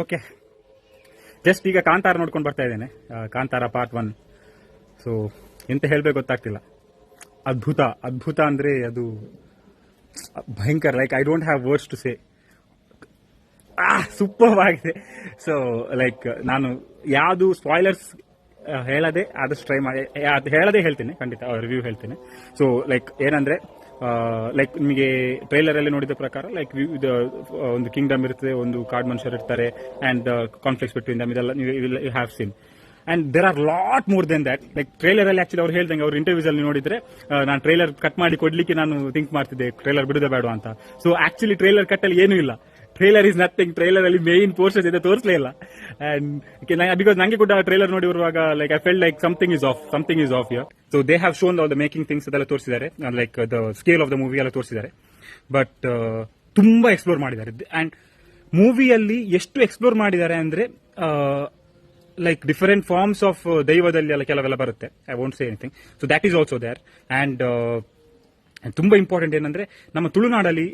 Okay, just ಈಗ ಕಾಂತಾರ ನೋಡ್ಕೊಂಡು ಬರ್ತಾ ಇದ್ದೇನೆ, ಕಾಂತಾರ ಪಾರ್ಟ್ 1. ಸೊ ಎಂತ ಹೇಳ್ಬೇಕು ಗೊತ್ತಾಗ್ತಿಲ್ಲ. ಅದ್ಭುತ ಅದ್ಭುತ ಅಂದ್ರೆ ಅದು ಭಯಂಕರ. Like I don't have words to say. Super ಆಗಿದೆ. ಸೊ ಲೈಕ್ ನಾನು ಯಾವುದು ಸ್ಪಾಯ್ಲರ್ಸ್ ಹೇಳದೆ ಆದಷ್ಟು ಟ್ರೈ ಮಾಡಿ, ಅದು ಹೇಳದೆ ಹೇಳ್ತೀನಿ, ಖಂಡಿತ ರಿವ್ಯೂ ಹೇಳ್ತೀನಿ. ಸೊ ಲೈಕ್ ಏನಂದ್ರೆ, ಲೈಕ್ ನಿಮಗೆ ಟ್ರೈಲರ್ ಅಲ್ಲಿ ನೋಡಿದ ಪ್ರಕಾರ ಲೈಕ್ ಒಂದು ಕಿಂಗ್ಡಮ್ ಇರ್ತದೆ, ಒಂದು ಕಾಡ್ ಮನುಷ್ಯರು ಇರ್ತಾರೆ, ಅಂಡ್ ಕಾನ್ಫ್ಲಿಕ್ಟ್ಸ್ ಬಿಟ್ವೀನ್ ದಮ್, ಇದೆಲ್ಲ you have seen. And there are lot more than that. Like trailer ಅಲ್ಲಿ ಆಕ್ಚುಲಿ ಅವ್ರು ಹೇಳ್ದಂಗೆ, ಅವ್ರ ಇಂಟರ್ವ್ಯೂಸ್ ಅಲ್ಲಿ ನೋಡಿದ್ರೆ ನಾನು ಟ್ರೈಲರ್ ಕಟ್ ಮಾಡಿ ಕೊಡ್ಲಿಕ್ಕೆ ನಾನು ಥಿಂಕ್ ಮಾಡ್ತಿದ್ದೆ ಟ್ರೈಲರ್ ಬಿಡುದ ಬೇಡ ಅಂತ. ಸೊ ಆಕ್ಚುಲಿ ಟ್ರೈಲರ್ ಕಟ್ ಅಲ್ಲಿ ಏನೂ ಇಲ್ಲ. Trailer is nothing. ಟ್ರೈಲರ್ ಅಲ್ಲಿ ಮೇನ್ ಪೋರ್ಷನ್ಸ್ ಇದೆ ತೋರಿಸಲೇ ಇಲ್ಲ. ಅಂಡ್ ಬಿಕಾಸ್ ನಂಗೆ ಕೂಡ ಟ್ರೈಲರ್ ನೋಡಿ ಬರುವಾಗ like I felt like something is off here. So they have shown all the making things ಅದೆಲ್ಲ ತೋರಿಸಿದ್ದಾರೆ, like the scale of the movie ಎಲ್ಲ ತೋರಿಸಿದ್ದಾರೆ. ಬಟ್ ತುಂಬಾ ಎಕ್ಸ್ಪ್ಲೋರ್ ಮಾಡಿದ್ದಾರೆ. ಅಂಡ್ ಮೂವಿಯಲ್ಲಿ ಎಷ್ಟು ಎಕ್ಸ್ಪ್ಲೋರ್ ಮಾಡಿದ್ದಾರೆ ಅಂದ್ರೆ, ಲೈಕ್ ಡಿಫರೆಂಟ್ ಫಾರ್ಮ್ಸ್ ಆಫ್ ದೈವದಲ್ಲಿ ಎಲ್ಲ ಕೆಲವೆಲ್ಲ ಬರುತ್ತೆ. I won't say anything. So that is also there. And ತುಂಬಾ ಇಂಪಾರ್ಟೆಂಟ್ ಏನಂದ್ರೆ, ನಮ್ಮ ತುಳುನಾಡಲ್ಲಿ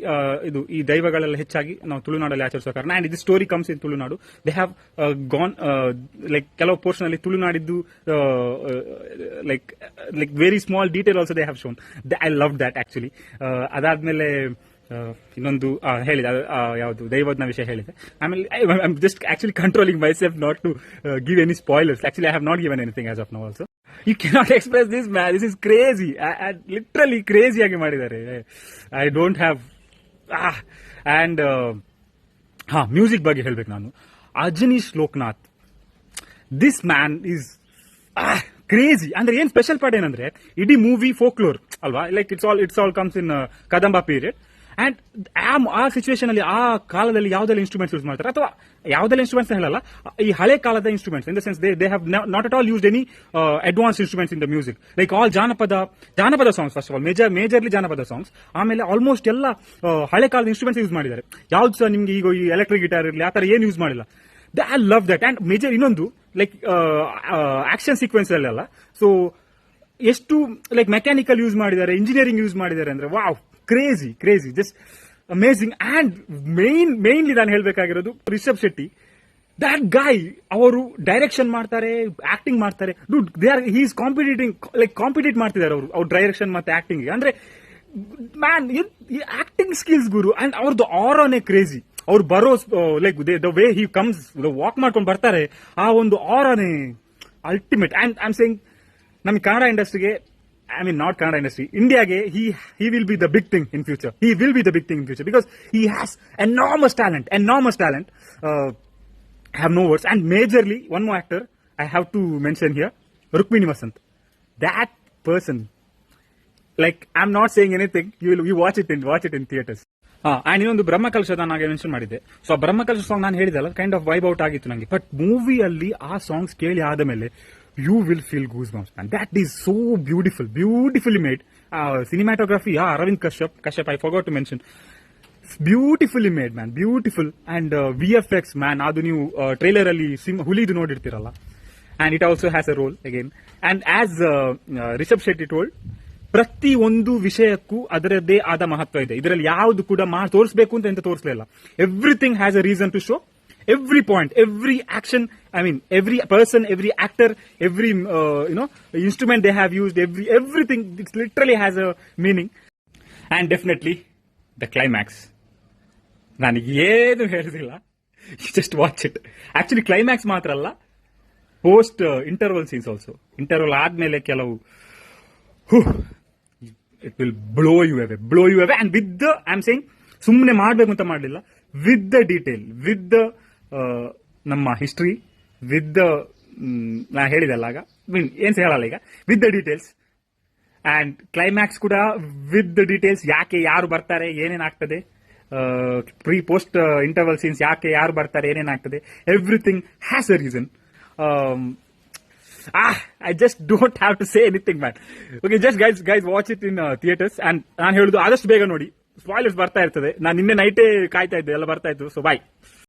ಇದು ಈ ದೈವಗಳೆಲ್ಲ ಹೆಚ್ಚಾಗಿ ನಾವು ತುಳುನಾಡಲ್ಲಿ ಆಚರಿಸೋ ಕಾರಣ. ಅಂಡ್ ಇದು story comes in Tulunadu. They have gone like ಕೆಲವು ಪೋರ್ಷನ್ ಅಲ್ಲಿ ತುಳುನಾಡಿದ್ದು like very small detail also they have shown. I love that actually. ಅದಾದ್ಮೇಲೆ ಇನ್ನೊಂದು ಹೇಳಿದೆ, ಯಾವುದು ದೈವದ ವಿಷಯ ಹೇಳಿದೆ. ಆಮೇಲೆ I am just actually controlling myself not to give any spoilers. Actually I have not given anything as of now also. You cannot express this, man. This is crazy. Literally crazy ಆಗಿ ಮಾಡಿದ್ದಾರೆ. I don't have and music ಬಗ್ಗೆ ಹೇಳ್ಬೇಕು ನಾನು. Ajaneesh Loknath, this man is crazy. ಅಂದ್ರೆ ಏನ್ special part ಏನಂದ್ರೆ, ಇಡೀ movie folklore ಅಲ್ವಾ, like it's all comes in Kadamba period. And ಆ ಸಿಚುವೇಶನ್ ಅಲ್ಲಿ, ಆ ಕಾಲದಲ್ಲಿ ಯಾವ್ದೆಲ್ಲ ಇನ್ಸ್ಟ್ರೂಮೆಂಟ್ಸ್ ಯೂಸ್ ಮಾಡ್ತಾರೆ, ಅಥವಾ ಯಾವ್ದೆಲ್ಲ ಇನ್ಸ್ಟ್ರೂಮೆಂಟ್ಸ್ ಹೇಳಲ್ಲ, ಈ ಹಳೆ ಕಾಲದ instruments, in the sense they have not at all used any advance instruments in the music. Like all ಜಾನಪದ songs, first of all majorly ಜಾನಪದ ಸಾಂಗ್ಸ್. ಆಮೇಲೆ ಆಲ್ಮೋಸ್ಟ್ ಎಲ್ಲ ಹಳೆ ಕಾಲದ ಇನ್ಸ್ಟ್ರೂಮೆಂಟ್ಸ್ ಯೂಸ್ ಮಾಡಿದ್ದಾರೆ. ಯಾವ್ದು ಸಹ ನಿಮ್ಗೆ ಈಗ ಈ ಎಲೆಕ್ಟ್ರಿಕ್ ಗಿಟಾರ್ ಇರಲಿ ಆ ತರ ಏನು ಯೂಸ್ ಮಾಡಿಲ್ಲ. I love that. And major ಇನ್ನೊಂದು ಲೈಕ್ ಆಕ್ಷನ್ ಸೀಕ್ವೆನ್ಸ್ ಅಲ್ಲೆಲ್ಲ ಸೊ ಎಷ್ಟು ಲೈಕ್ ಮೆಕ್ಯಾನಿಕಲ್ ಯೂಸ್ ಮಾಡಿದ್ದಾರೆ, ಇಂಜಿನಿಯರಿಂಗ್ ಯೂಸ್ ಮಾಡಿದ್ದಾರೆ ಅಂದ್ರೆ wow, crazy, just amazing. And mainly ನಾನು ಹೇಳ್ಬೇಕಾಗಿರೋದು ರಿಷಬ್ ಶೆಟ್ಟಿ. ದಟ್ ಗಾಯ್, ಅವರು ಡೈರೆಕ್ಷನ್ ಮಾಡ್ತಾರೆ, ಆಕ್ಟಿಂಗ್ ಮಾಡ್ತಾರೆ. ಹಿ ಈಸ್ ಕಾಂಪಿಟೇಟ್ ಮಾಡ್ತಿದ್ದಾರೆ ಅವ್ರ ಡೈರೆಕ್ಷನ್ ಮತ್ತೆ ಆಕ್ಟಿಂಗ್. ಅಂದ್ರೆ ಮ್ಯಾನ್, ಆಕ್ಟಿಂಗ್ ಸ್ಕಿಲ್ಸ್ ಗುರು. ಅಂಡ್ ಅವ್ರದ್ದು ಆರಾನೇ ಕ್ರೇಜಿ. ಅವ್ರು ಬರೋ like the way he comes, walk ಮಾಡ್ಕೊಂಡು ಬರ್ತಾರೆ, ಆ ಒಂದು ಆರಾನೇ ultimate. And I am saying, ನಮಗೆ ಕನ್ನಡ ಇಂಡಸ್ಟ್ರಿಗೆ, I mean not Kannada industry, Indiaಗೆ he will be the big thing in future. He will be the big thing in future because he has enormous talent. I have no words. And majorly, one more actor I have to mention here, Rukmini Vasant. That person, like I'm not saying anything. You watch it in theaters. And ಇನ್ನೊಂದು ಬ್ರಹ್ಮಕಲಶ ನಾನು mention ಮಾಡಿದ್ದೆ. So Brahmakalasha song ನಾನು ಹೇಳಿದಲ್ಲ, kind of vibe out ಆಗಿತ್ತು ನನಗೆ. But ಮೂವಿಯಲ್ಲಿ ಆ songs ಕೇಳಿ ಆದ ಮೇಲೆ you will feel goosebumps, man. That is so beautifully made. Cinematography, Aravind Kashyap, I forgot to mention. Beautifully made, man. Beautiful. And VFX, man, adu ನೀವು trailer ಅಲ್ಲಿ ಹುಲಿದು ನೋಡಿರ್ತೀರಲ್ಲ, and it also has a role again. And as Rishabh Shetty told, ಪ್ರತಿ ಒಂದು ವಿಷಯಕ್ಕೂ ಅದರದ್ದೇ ಆದ ಮಹತ್ವ ಇದೆ. ಇದರಲ್ಲಿ ಯಾವುದು ಕೂಡ ತೋರಿಸಬೇಕು ಅಂತ ತೋರಿಸಲಿಲ್ಲ. Everything has a reason to show. Every point, every action, I mean, every person, every actor, every instrument they have used, everything, it literally has a meaning. And definitely the climax. ನನಗೆ ಏನು ಹೇಳುದಿಲ್ಲ, just watch it. Actually climax ಮಾತ್ರ ಅಲ್ಲ, post interval scenes also. Interval ಆದ್ಮೇಲೆ ಕೆಲವು it will blow you away. And with the, I'm saying, ಸುಮ್ಮನೆ ಮಾಡ್ಬೇಕು ಅಂತ ಮಾಡಲಿಲ್ಲ, with the detail, with the ನಮ್ಮ ಹಿಸ್ಟ್ರಿ, ವಿತ್ ದ ನಾ ಹೇಳಿದಲ್ಲ ಆಗ, ಏನ್ ಹೇಳಲ್ಲ ಈಗ, with the details. And climax ಕೂಡ ವಿತ್ ದ ಡೀಟೇಲ್ಸ್. ಯಾಕೆ ಯಾರು ಬರ್ತಾರೆ, ಏನೇನಾಗ್ತದೆ, ಪೋಸ್ಟ್ ಇಂಟರ್ವಲ್ ಸೀನ್ಸ್, ಯಾಕೆ ಯಾರು ಬರ್ತಾರೆ, ಏನೇನಾಗ್ತದೆ, everything has a reason. I just don't have to say anything, man. Okay, just guys watch it in theaters. And ನಾನು ಹೇಳುದು ಆದಷ್ಟು ಬೇಗ ನೋಡಿ, ಸ್ಪಾಯ್ಲರ್ಸ್ ಬರ್ತಾ ಇರ್ತದೆ. ನಾನು ನಿನ್ನೆ ನೈಟೇ ಕಾಯ್ತಾ ಇದ್ದೆ, ಎಲ್ಲ ಬರ್ತಾ ಇತ್ತು. ಸೊ ಬಾಯ್.